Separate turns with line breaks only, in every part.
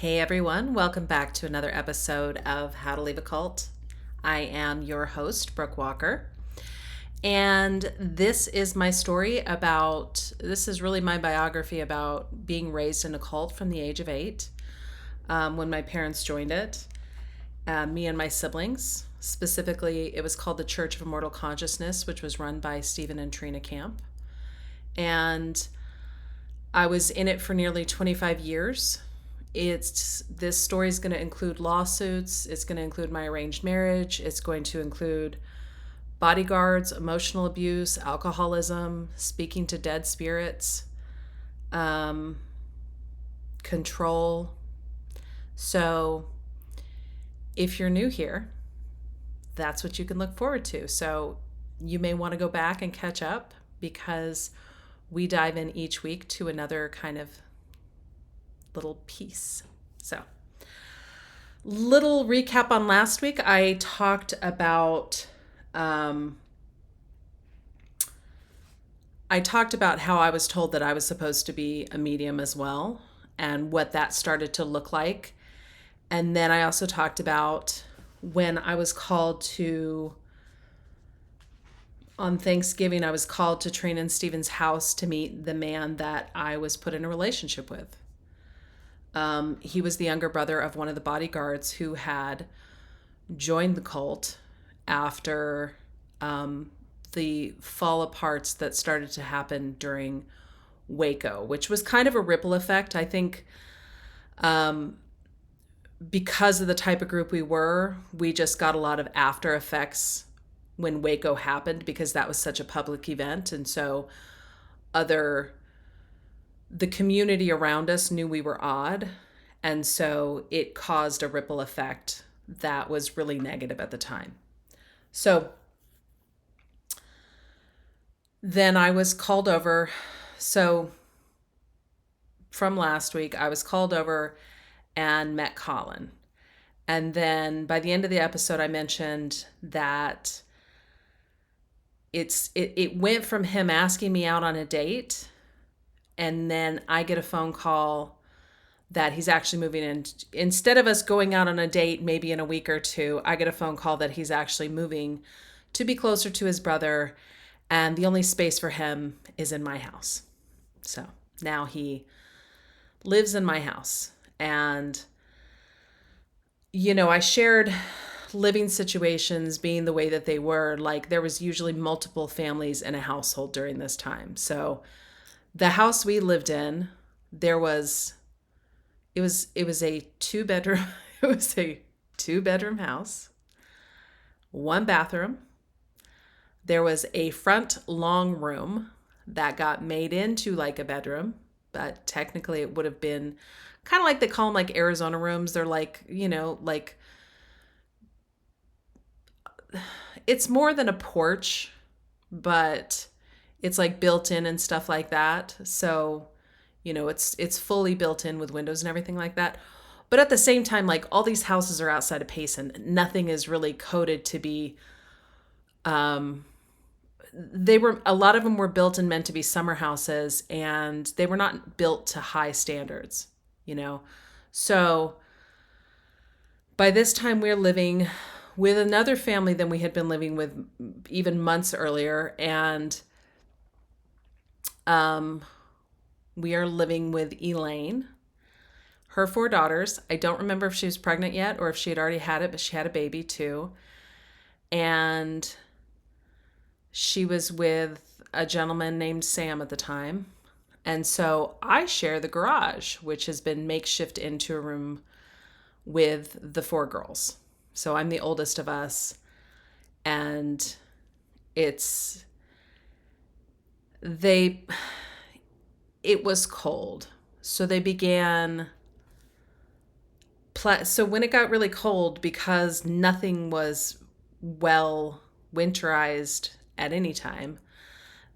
Hey everyone, welcome back to another episode of How to Leave a Cult. I am your host, Brooke Walker, and this is my story this is really my biography about being raised in a cult from the age of 8, when my parents joined it, me and my siblings. Specifically, it was called the Church of Immortal Consciousness, which was run by Stephen and Trina Camp. And I was in it for nearly 25 years. This story is going to include lawsuits. It's going to include my arranged marriage. It's going to include bodyguards, emotional abuse, alcoholism, speaking to dead spirits, control. So if you're new here, that's what you can look forward to. So you may want to go back and catch up because we dive in each week to another kind of little piece. So, little recap on last week. I talked about how I was told that I was supposed to be a medium as well, and what that started to look like. And then I also talked about when I was called on Thanksgiving, I was called to Trina and Stephen's house to meet the man that I was put in a relationship with. He was the younger brother of one of the bodyguards who had joined the cult after the fall aparts that started to happen during Waco, which was kind of a ripple effect. I think because of the type of group we just got a lot of after effects when Waco happened because that was such a public event. And so the community around us knew we were odd. And so it caused a ripple effect that was really negative at the time. So then I was called over. So from last week, I was called over and met Colin. And then by the end of the episode, I mentioned that it went from him asking me out on a date, and then I get a phone call that he's actually moving in. Instead of us going out on a date maybe in a week or two, I get a phone call that he's actually moving to be closer to his brother, and the only space for him is in my house. So now he lives in my house. And, I shared living situations being the way that they were. Like, there was usually multiple families in a household during this time. So the house we lived in, it was a two-bedroom house, one bathroom. There was a front long room that got made into like a bedroom, but technically it would have been kind of like, they call them like Arizona rooms. They're like, like it's more than a porch, but it's like built in and stuff like that. So, it's fully built in with windows and everything like that. But at the same time, like, all these houses are outside of Payson. Nothing is really coded to be, a lot of them were built and meant to be summer houses, and they were not built to high standards, So by this time we're living with another family than we had been living with even months earlier. And we are living with Elaine, her 4 daughters. I don't remember if she was pregnant yet or if she had already had it, but she had a baby too. And she was with a gentleman named Sam at the time. And so I share the garage, which has been makeshift into a room with the 4 girls. So I'm the oldest of us, and it was cold. So they began, so when it got really cold, because nothing was well winterized at any time,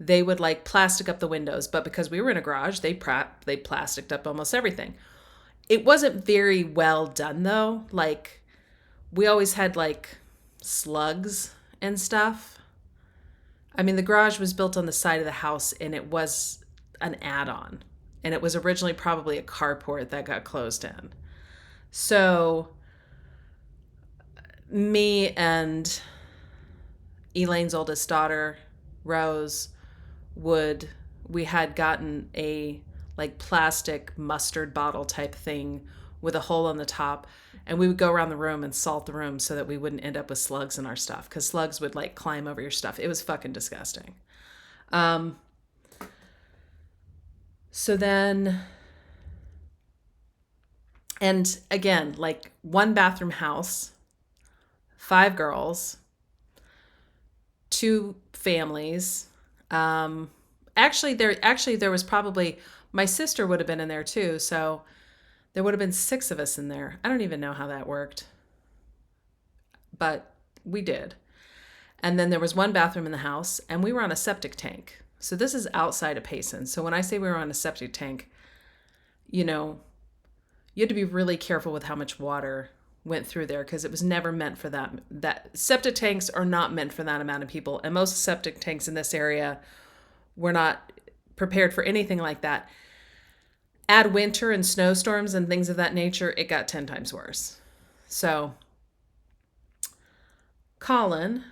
they would like plastic up the windows. But because we were in a garage, they plasticed up almost everything. It wasn't very well done though. Like, we always had like slugs and stuff. I mean, the garage was built on the side of the house, and it was an add-on. And it was originally probably a carport that got closed in. So me and Elaine's oldest daughter, Rose, would we had gotten a like plastic mustard bottle type thing with a hole on the top, and we would go around the room and salt the room so that we wouldn't end up with slugs in our stuff, because slugs would like climb over your stuff. It was fucking disgusting. um so then, and again, like, one bathroom house, 5 girls, 2 families. Actually, there was probably, my sister would have been in there too, so there would have been 6 of us in there. I don't even know how that worked, but we did. And then there was one bathroom in the house, and we were on a septic tank. So this is outside of Payson. So when I say we were on a septic tank, you know, you had to be really careful with how much water went through there, because it was never meant for that septic tanks are not meant for that amount of people, and most septic tanks in this area were not prepared for anything like that. Add winter and snowstorms and things of that nature, it got 10 times worse. So Colin,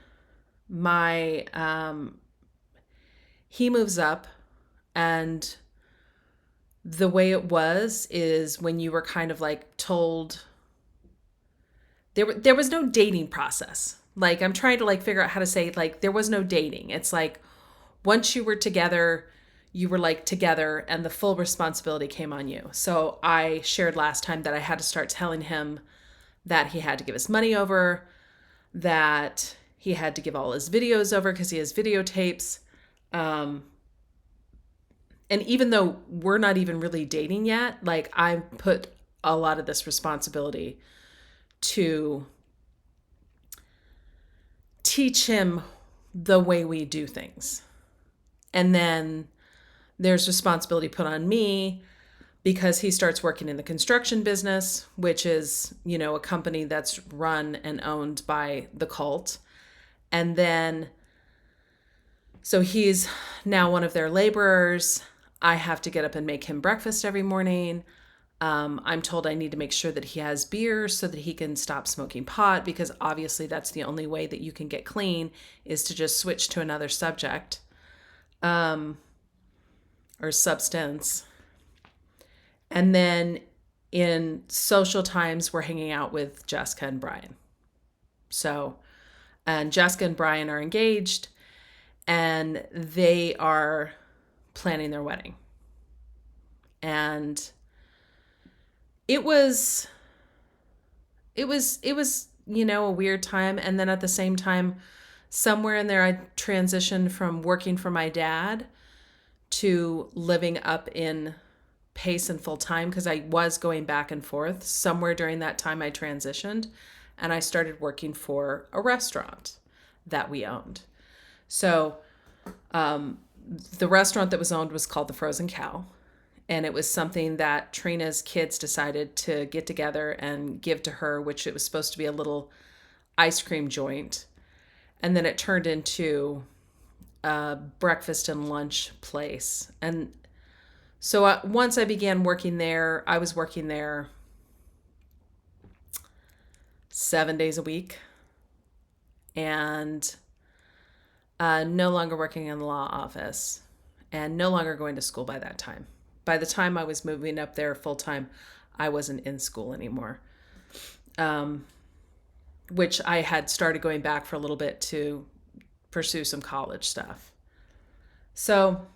my he moves up, and the way it was is when you were kind of like told, there was no dating process. Like, I'm trying to like figure out how to say, like, there was no dating. It's like, once you were together, you were like together, and the full responsibility came on you. So I shared last time that I had to start telling him that he had to give his money over, that he had to give all his videos over because he has videotapes. And even though we're not even really dating yet, like, I put a lot of this responsibility to teach him the way we do things. And then there's responsibility put on me because he starts working in the construction business, which is, a company that's run and owned by the cult. And then, so he's now one of their laborers. I have to get up and make him breakfast every morning. I'm told I need to make sure that he has beer so that he can stop smoking pot, because obviously that's the only way that you can get clean, is to just switch to another subject, or substance. And then in social times, we're hanging out with Jessica and Brian. So, and Jessica and Brian are engaged, and they are planning their wedding. And it was a weird time. And then at the same time, somewhere in there, I transitioned from working for my dad to living up in Payson full time, because I was going back and forth. Somewhere during that time, I transitioned, and I started working for a restaurant that we owned. So the restaurant that was owned was called the Frozen Cow. And it was something that Trina's kids decided to get together and give to her, which it was supposed to be a little ice cream joint. And then it turned into a breakfast and lunch place. And so once I began working there, I was working there 7 days a week, and no longer working in the law office, and no longer going to school by that time. By the time I was moving up there full time, I wasn't in school anymore, which I had started going back for a little bit to pursue some college stuff. So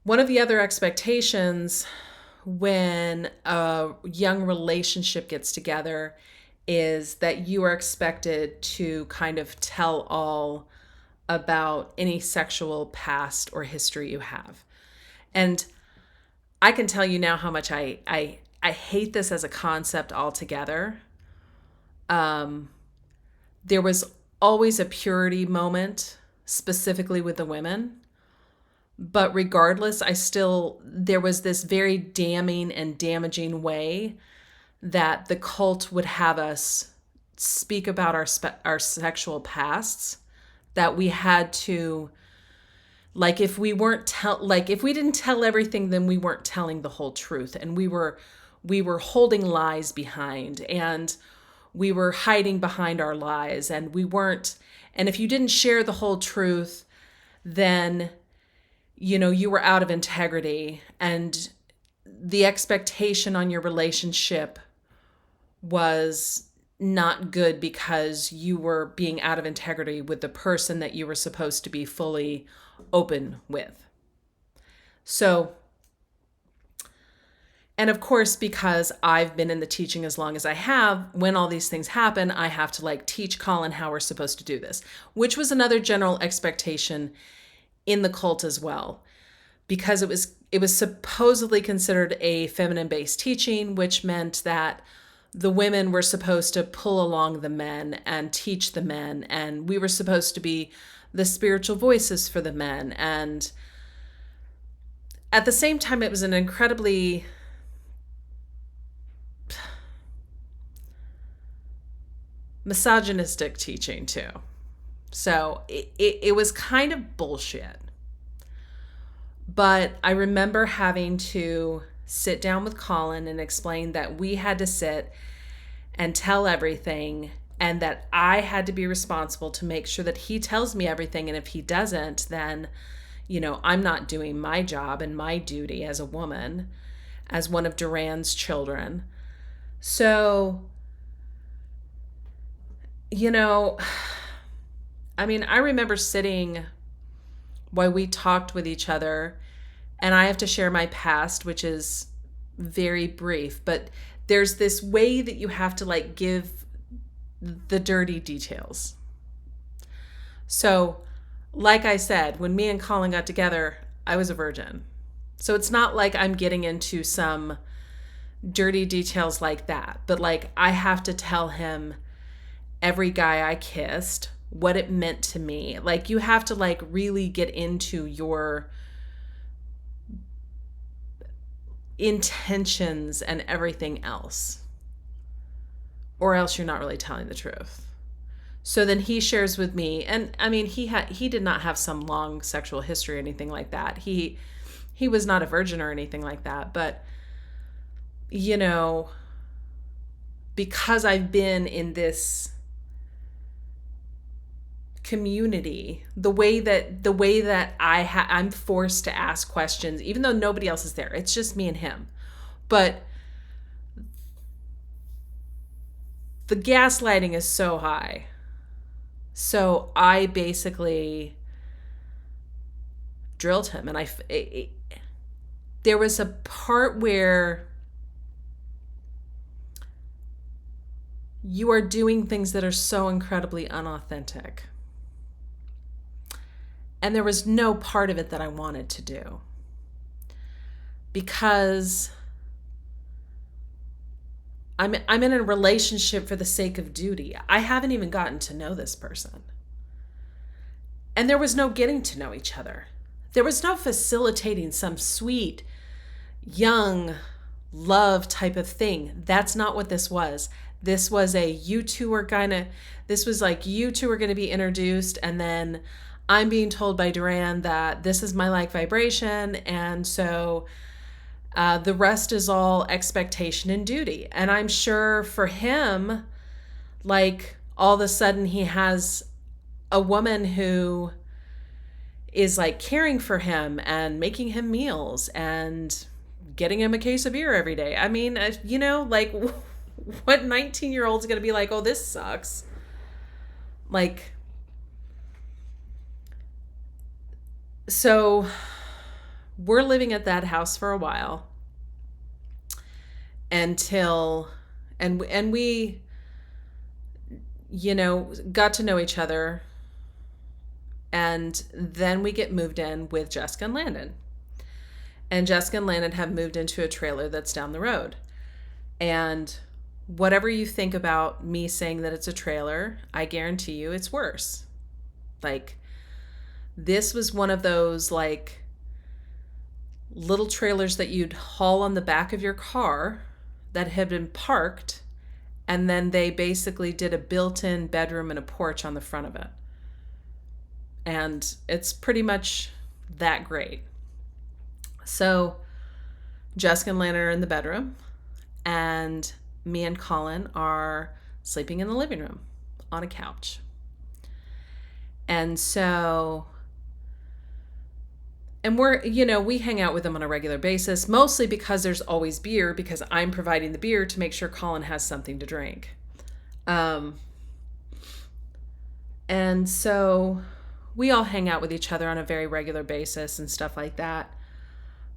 one of the other expectations when a young relationship gets together is that you are expected to kind of tell all about any sexual past or history you have. And I can tell you now how much I hate this as a concept altogether. There was always a purity moment, specifically with the women. But regardless, there was this very damning and damaging way that the cult would have us speak about our sexual pasts, that we had to, if we didn't tell everything, then we weren't telling the whole truth. And we were we were holding lies behind, and we were hiding behind our lies, and we weren't. And if you didn't share the whole truth, then, you were out of integrity, and the expectation on your relationship was not good because you were being out of integrity with the person that you were supposed to be fully open with. So, and of course, because I've been in the teaching as long as I have, when all these things happen, I have to teach Colin how we're supposed to do this, which was another general expectation in the cult as well, because it was supposedly considered a feminine-based teaching, which meant that the women were supposed to pull along the men and teach the men, and we were supposed to be the spiritual voices for the men. And at the same time, it was an incredibly misogynistic teaching too. So it was kind of bullshit. But I remember having to sit down with Colin and explain that we had to sit and tell everything, and that I had to be responsible to make sure that he tells me everything. And if he doesn't, then, I'm not doing my job and my duty as a woman, as one of Duran's children. So, I remember sitting while we talked with each other, and I have to share my past, which is very brief, but there's this way that you have to give the dirty details. So, like I said, when me and Colin got together, I was a virgin. So it's not like I'm getting into some dirty details like that, but I have to tell him every guy I kissed, what it meant to me. You have to really get into your intentions and everything else, or else you're not really telling the truth. So then he shares with me, and he did not have some long sexual history or anything like that. He was not a virgin or anything like that, but because I've been in this community, the way that I'm forced to ask questions, even though nobody else is there. It's just me and him. But the gaslighting is so high. So I basically drilled him, and there was a part where you are doing things that are so incredibly unauthentic. And there was no part of it that I wanted to do, because I'm in a relationship for the sake of duty. I haven't even gotten to know this person. And there was no getting to know each other. There was no facilitating some sweet, young love type of thing. That's not what this was. This was you two are gonna be introduced, and then I'm being told by Duran that this is my vibration, and so the rest is all expectation and duty. And I'm sure for him, all of a sudden he has a woman who is caring for him and making him meals and getting him a case of beer every day. What 19-year-old's gonna be oh, this sucks? So we're living at that house for a while until, and we, got to know each other. And then we get moved in with Jessica and Landon. And Jessica and Landon have moved into a trailer that's down the road. And whatever you think about me saying that it's a trailer, I guarantee you it's worse. This was one of those little trailers that you'd haul on the back of your car that had been parked, and then they basically did a built-in bedroom and a porch on the front of it. And it's pretty much that great. So Jessica and Landon are in the bedroom, and me and Colin are sleeping in the living room on a couch. And so, and we hang out with them on a regular basis, mostly because there's always beer, because I'm providing the beer to make sure Colin has something to drink. And so we all hang out with each other on a very regular basis and stuff like that.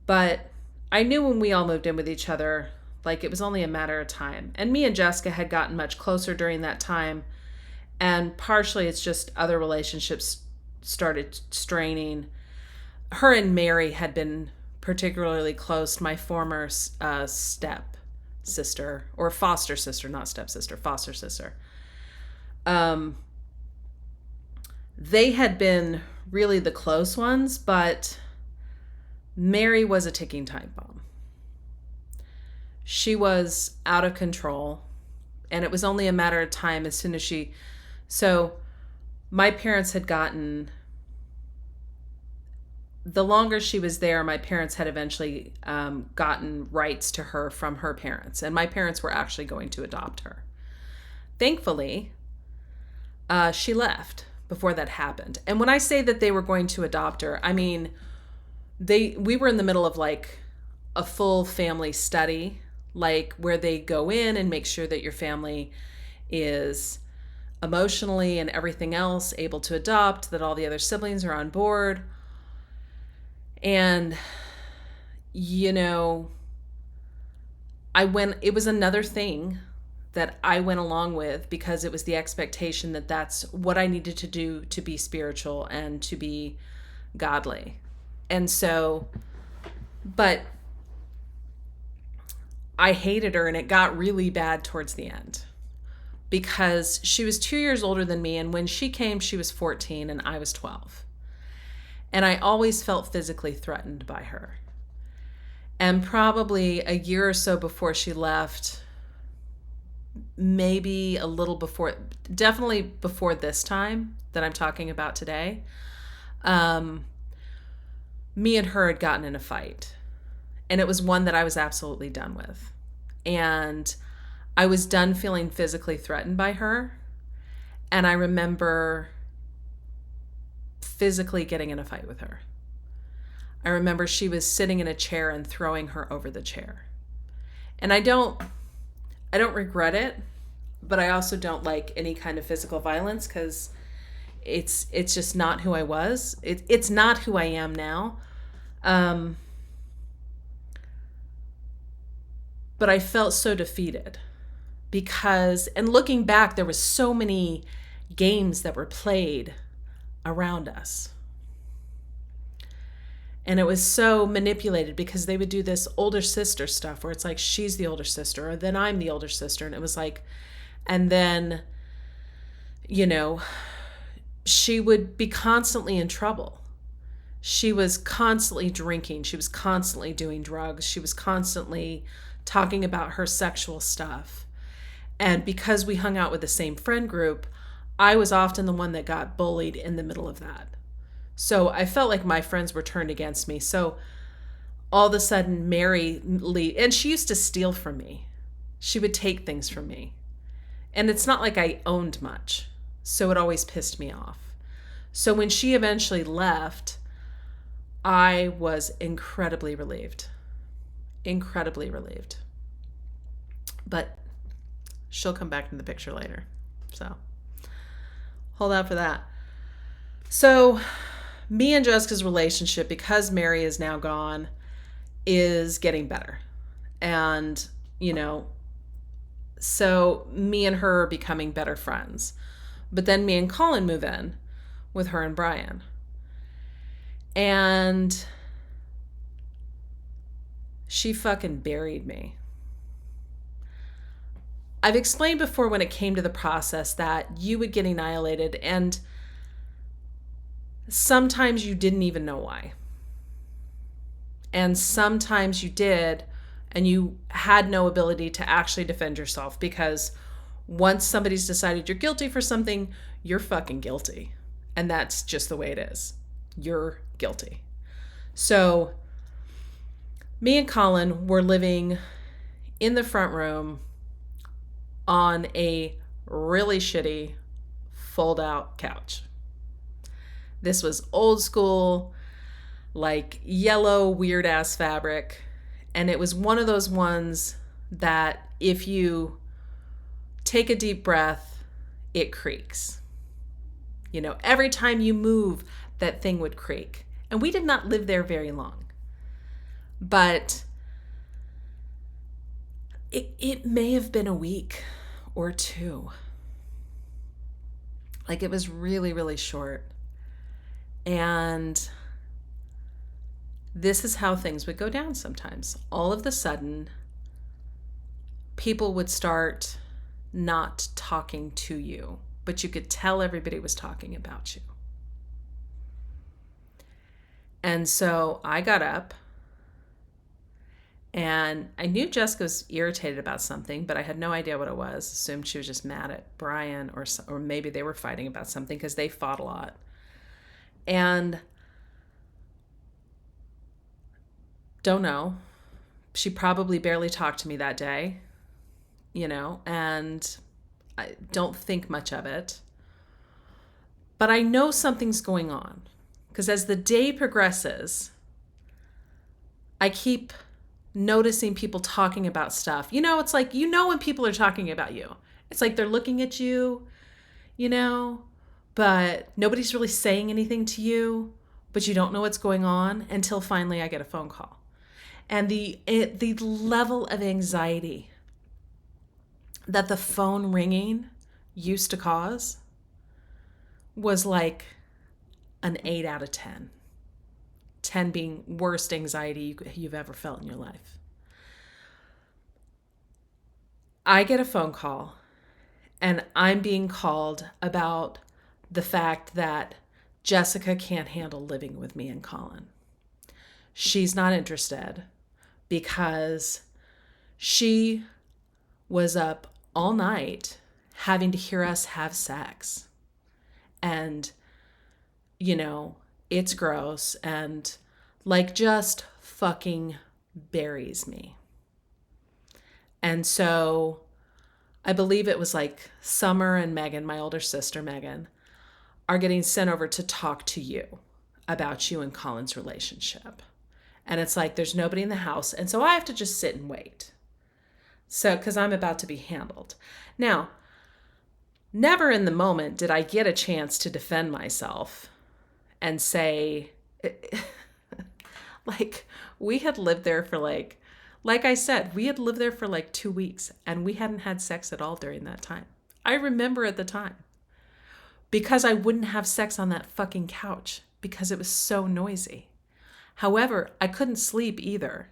But I knew when we all moved in with each other, like, it was only a matter of time. And me and Jessica had gotten much closer during that time. And partially it's just other relationships started straining. Her and Mary had been particularly close, my former step sister, or foster sister, not stepsister, foster sister. They had been really the close ones, but Mary was a ticking time bomb. She was out of control, and it was only a matter of time as soon as so my parents had gotten, the longer she was there, my parents had eventually gotten rights to her from her parents, and my parents were actually going to adopt her. Thankfully, she left before that happened. And when I say that they were going to adopt her, I mean, we were in the middle of like a full family study, like where they go in and make sure that your family is emotionally and everything else able to adopt, that all the other siblings are on board. And, it was another thing that I went along with, because it was the expectation that that's what I needed to do to be spiritual and to be godly. And so, but I hated her, and it got really bad towards the end, because she was 2 years older than me. And when she came, she was 14 and I was 12. And I always felt physically threatened by her. And probably a year or so before she left, maybe a little before, definitely before this time that I'm talking about today, me and her had gotten in a fight. And it was one that I was absolutely done with. And I was done feeling physically threatened by her. And I remember physically getting in a fight with her. I remember she was sitting in a chair and throwing her over the chair. And I don't regret it, but I also don't like any kind of physical violence, because it's just not who I was. It's not who I am now. But I felt so defeated, because, and looking back, there was so many games that were played around us. And it was so manipulated, because they would do this older sister stuff where it's like, she's the older sister, or then I'm the older sister. And it was like, and then, she would be constantly in trouble. She was constantly drinking. She was constantly doing drugs. She was constantly talking about her sexual stuff. And because we hung out with the same friend group, I was often the one that got bullied in the middle of that. So I felt like my friends were turned against me. So all of a sudden, Mary Lee, and she used to steal from me. She would take things from me. And it's not like I owned much. So it always pissed me off. So when she eventually left, I was incredibly relieved. Incredibly relieved. But she'll come back in the picture later. So hold out for that. So me and Jessica's relationship, because Mary is now gone, is getting better. And, so me and her are becoming better friends. But then me and Colin move in with her and Brian. And she fucking buried me. I've explained before, when it came to the process, that you would get annihilated, and sometimes you didn't even know why. And sometimes you did, and you had no ability to actually defend yourself, because once somebody's decided you're guilty for something, you're fucking guilty. And that's just the way it is. You're guilty. So me and Colin were living in the front room on a really shitty fold-out couch. This was old school, like yellow, weird-ass fabric. And it was one of those ones that if you take a deep breath, it creaks. You know, every time you move, that thing would creak. And we did not live there very long. But it may have been a week or two. Like, it was really, really short. And this is how things would go down sometimes. All of a sudden, people would start not talking to you, but you could tell everybody was talking about you. And so I got up, and I knew Jessica was irritated about something, but I had no idea what it was. Assumed she was just mad at Brian, or maybe they were fighting about something, because they fought a lot. And don't know. She probably barely talked to me that day, you know, and I don't think much of it. But I know something's going on, because as the day progresses, I keep noticing people talking about stuff. You know, it's like, you know, when people are talking about you, it's like they're looking at you, you know, but nobody's really saying anything to you, but you don't know what's going on until finally I get a phone call. And the level of anxiety that the phone ringing used to cause was like an 8 out of 10. 10 being worst anxiety you've ever felt in your life. I get a phone call, and I'm being called about the fact that Jessica can't handle living with me and Colin. She's not interested because she was up all night having to hear us have sex. And, you know, it's gross and like just fucking buries me. And so I believe it was like Summer and Megan, my older sister Megan, are getting sent over to talk to you about you and Colin's relationship. And it's like there's nobody in the house. And so I have to just sit and wait. So, because I'm about to be handled. Now, never in the moment did I get a chance to defend myself and say, like, we had lived there for like I said, we had lived there for like 2 weeks and we hadn't had sex at all during that time. I remember at the time because I wouldn't have sex on that fucking couch because it was so noisy. However, I couldn't sleep either.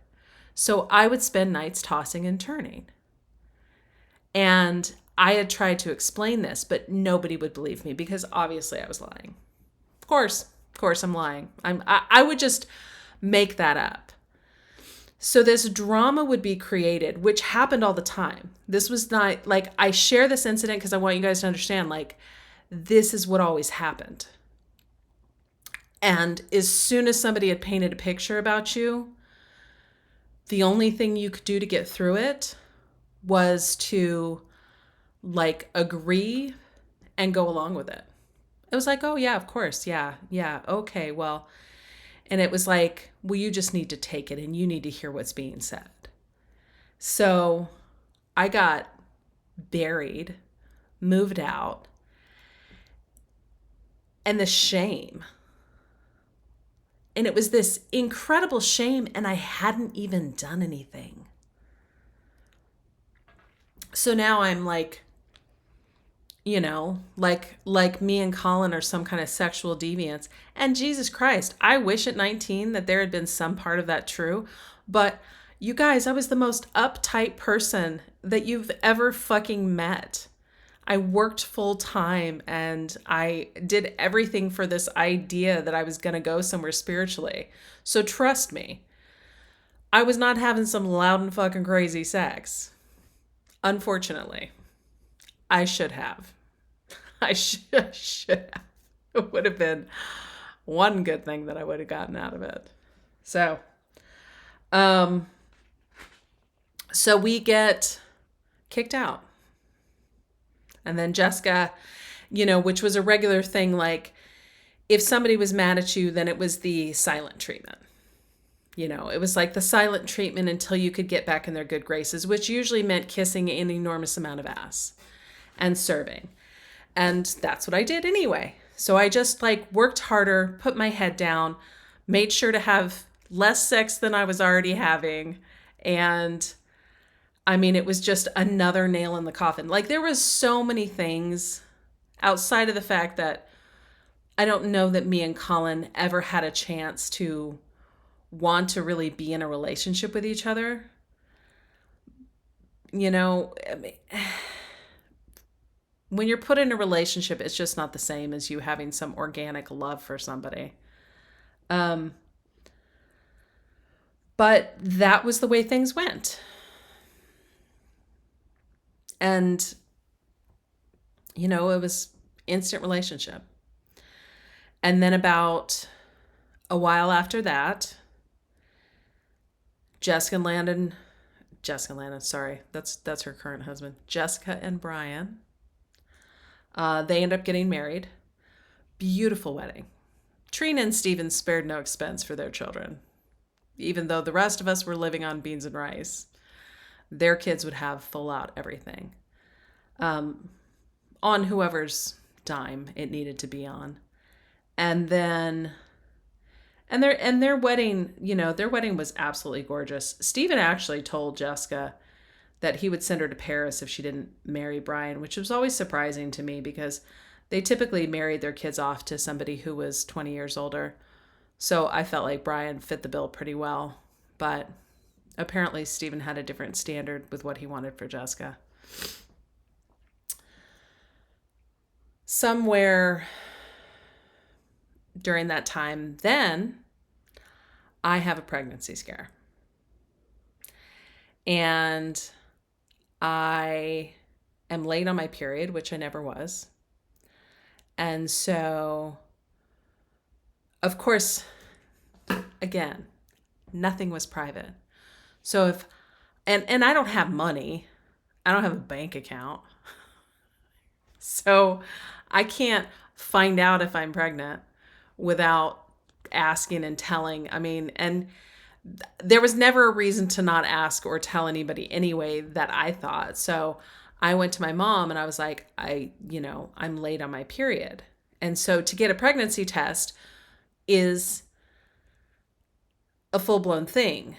So I would spend nights tossing and turning. And I had tried to explain this, but nobody would believe me because obviously I was lying. Of course I'm lying. I would just make that up. So this drama would be created, which happened all the time. This was not like, I share this incident because I want you guys to understand, like, this is what always happened. And as soon as somebody had painted a picture about you, the only thing you could do to get through it was to like agree and go along with it. It was like, oh yeah, of course. Yeah. Okay. Well, and it was like, well, you just need to take it and you need to hear what's being said. So I got buried, moved out, and the shame. And it was this incredible shame, and I hadn't even done anything. So now I'm like, you know, like me and Colin are some kind of sexual deviants. And Jesus Christ, I wish at 19 that there had been some part of that true. But you guys, I was the most uptight person that you've ever fucking met. I worked full time and I did everything for this idea that I was going to go somewhere spiritually. So trust me, I was not having some loud and fucking crazy sex. Unfortunately, I should have. I should have. It would have been one good thing that I would have gotten out of it. So, So we get kicked out. And then Jessica, which was a regular thing, like if somebody was mad at you, then it was the silent treatment. It was like the silent treatment until you could get back in their good graces, which usually meant kissing an enormous amount of ass and serving. And that's what I did anyway. So I just like worked harder, put my head down, made sure to have less sex than I was already having. And I mean, it was just another nail in the coffin. Like there was so many things outside of the fact that I don't know that me and Colin ever had a chance to want to really be in a relationship with each other. I mean, when you're put in a relationship, it's just not the same as you having some organic love for somebody. But that was the way things went. And, it was instant relationship. And then about a while after that, Jessica and Landon, sorry, that's her current husband, Jessica and Brian, they end up getting married. Beautiful wedding. Trina and Steven spared no expense for their children. Even though the rest of us were living on beans and rice, their kids would have full out everything. On whoever's dime it needed to be on. And then their wedding, their wedding was absolutely gorgeous. Steven actually told Jessica that he would send her to Paris if she didn't marry Brian, which was always surprising to me because they typically married their kids off to somebody who was 20 years older. So I felt like Brian fit the bill pretty well. But apparently Steven had a different standard with what he wanted for Jessica. Somewhere during that time, then I have a pregnancy scare. And I am late on my period, which I never was. And so, of course, again, nothing was private. So and I don't have money. I don't have a bank account. So I can't find out if I'm pregnant without asking and telling. I mean, and there was never a reason to not ask or tell anybody anyway that I thought. So I went to my mom and I was like, I'm late on my period. And so to get a pregnancy test is a full-blown thing.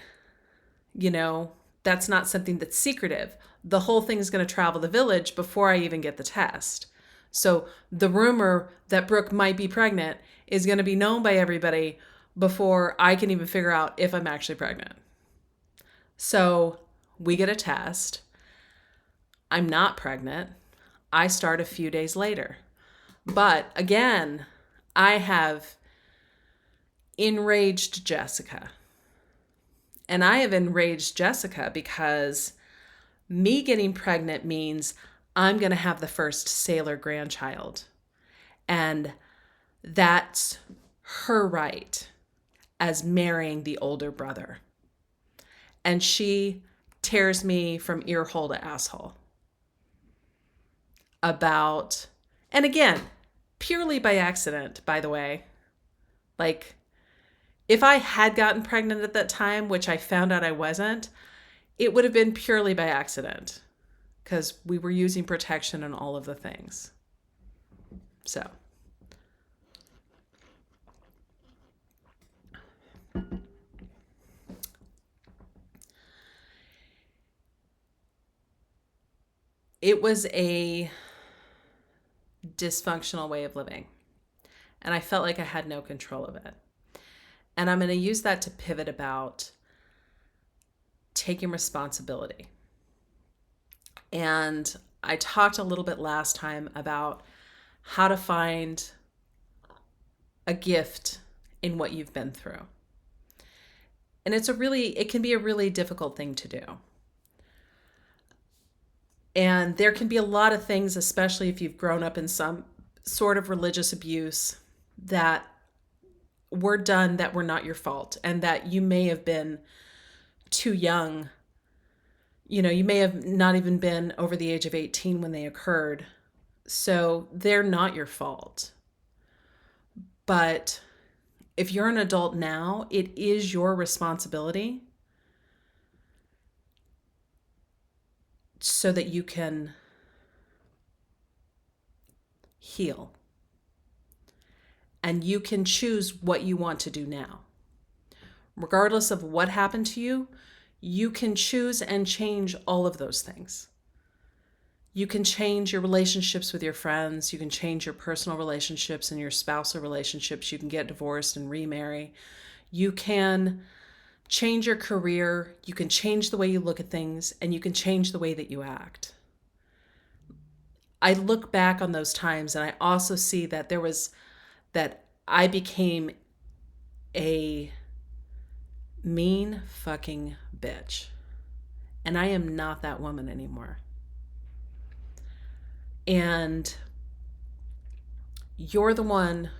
That's not something that's secretive. The whole thing is going to travel the village before I even get the test. So the rumor that Brooke might be pregnant is going to be known by everybody before I can even figure out if I'm actually pregnant. So we get a test. I'm not pregnant. I start a few days later. But again, I have enraged Jessica. And I have enraged Jessica because me getting pregnant means I'm going to have the first sailor grandchild. And that's her right as marrying the older brother. And she tears me from ear hole to asshole about, and again, purely by accident, by the way. Like, if I had gotten pregnant at that time, which I found out I wasn't, it would have been purely by accident because we were using protection and all of the things. So. It was a dysfunctional way of living, and I felt like I had no control of it. And I'm going to use that to pivot about taking responsibility. And I talked a little bit last time about how to find a gift in what you've been through. And it can be a really difficult thing to do. And there can be a lot of things, especially if you've grown up in some sort of religious abuse, that were done that were not your fault and that you may have been too young You may have not even been over the age of 18 when they occurred. So they're not your fault. But if you're an adult now, it is your responsibility so that you can heal. And you can choose what you want to do now. Regardless of what happened to you, you can choose and change all of those things. You can change your relationships with your friends. You can change your personal relationships and your spousal relationships. You can get divorced and remarry. You can change your career. You can change the way you look at things, and you can change the way that you act. I look back on those times and I also see that that I became a mean fucking bitch. And I am not that woman anymore. And you're the one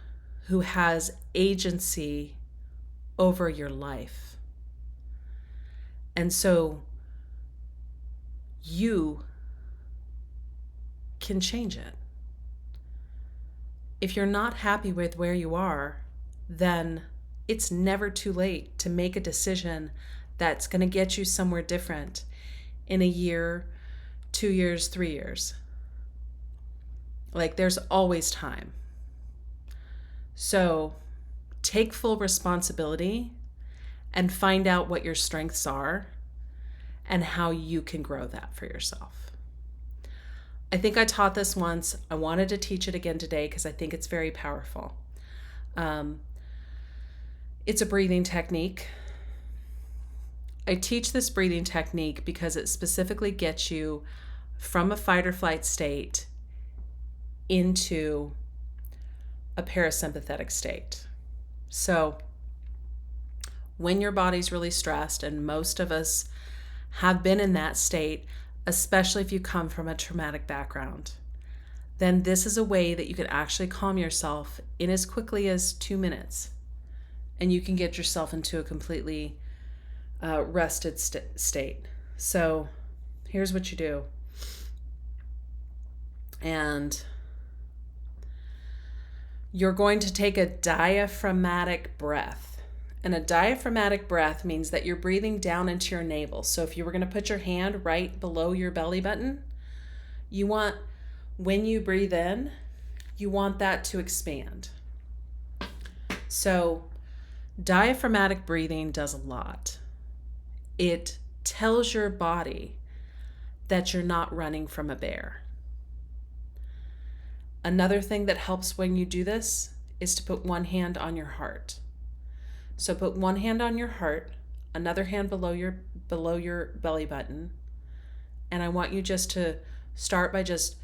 who has agency over your life. And so you can change it. If you're not happy with where you are, then it's never too late to make a decision that's going to get you somewhere different in a year, 2 years, 3 years. Like, there's always time. So take full responsibility and find out what your strengths are and how you can grow that for yourself. I think I taught this once. I wanted to teach it again today because I think it's very powerful. It's a breathing technique. I teach this breathing technique because it specifically gets you from a fight or flight state into a parasympathetic state. So when your body's really stressed, and most of us have been in that state, especially if you come from a traumatic background, then this is a way that you can actually calm yourself in as quickly as 2 minutes. And you can get yourself into a completely rested state. So here's what you do. And you're going to take a diaphragmatic breath. And a diaphragmatic breath means that you're breathing down into your navel. So if you were going to put your hand right below your belly button, you want, when you breathe in, you want that to expand. So diaphragmatic breathing does a lot. It tells your body that you're not running from a bear. Another thing that helps when you do this is to put one hand on your heart. So put one hand on your heart, another hand below your belly button, and I want you just to start by just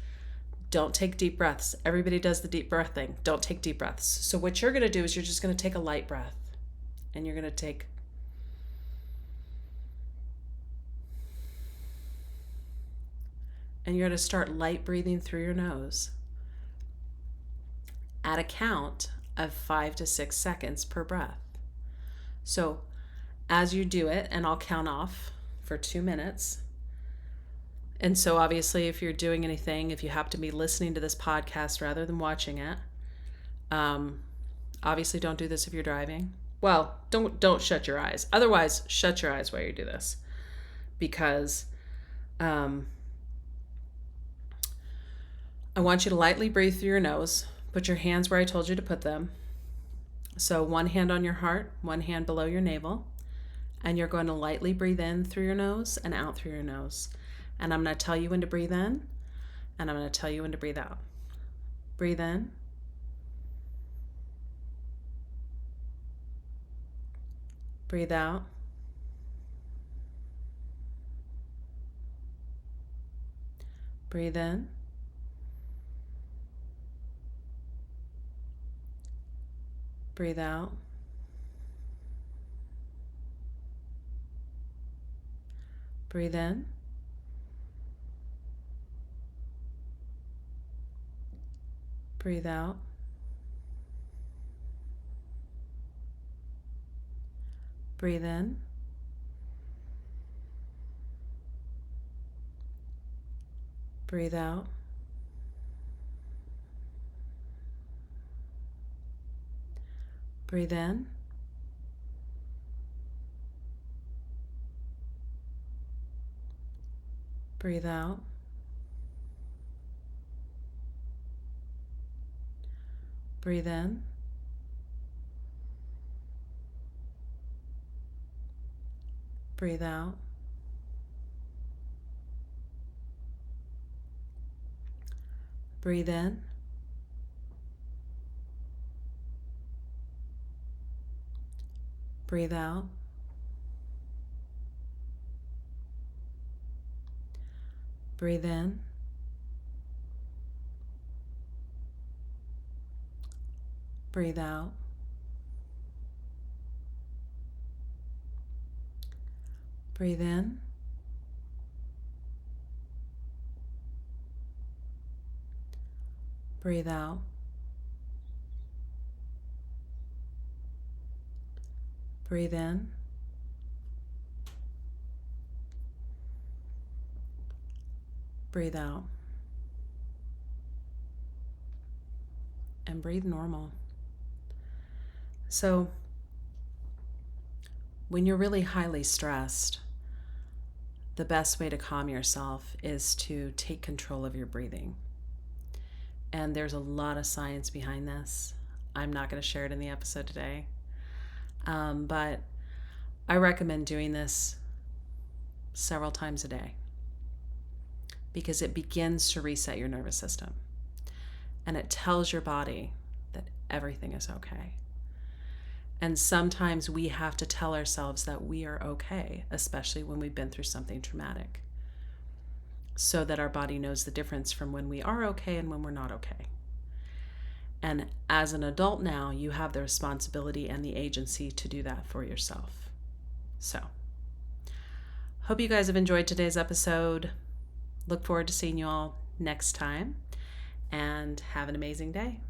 don't take deep breaths. Everybody does the deep breath thing. Don't take deep breaths. So what you're going to do is you're just going to take a light breath, and you're going to take and you're going to start light breathing through your nose at a count of 5 to 6 seconds per breath. So as you do it, and I'll count off for 2 minutes. And so obviously if you're doing anything, if you happen to be listening to this podcast rather than watching it, obviously don't do this if you're driving. Well, don't shut your eyes. Otherwise, shut your eyes while you do this. Because I want you to lightly breathe through your nose. Put your hands where I told you to put them. So one hand on your heart, one hand below your navel. And you're going to lightly breathe in through your nose and out through your nose. And I'm going to tell you when to breathe in, and I'm going to tell you when to breathe out. Breathe in. Breathe out. Breathe in. Breathe out. Breathe in. Breathe out. Breathe in. Breathe out. Breathe in. Breathe out. Breathe in. Breathe out. Breathe in. Breathe out. Breathe in. Breathe out. Breathe in. Breathe out. Breathe in. Breathe out. And breathe normal. So, when you're really highly stressed, the best way to calm yourself is to take control of your breathing. And there's a lot of science behind this. I'm not going to share it in the episode today. But I recommend doing this several times a day because it begins to reset your nervous system. And it tells your body that everything is okay. And sometimes we have to tell ourselves that we are okay, especially when we've been through something traumatic, so that our body knows the difference from when we are okay and when we're not okay. And as an adult now, you have the responsibility and the agency to do that for yourself. So, hope you guys have enjoyed today's episode. Look forward to seeing you all next time, and have an amazing day.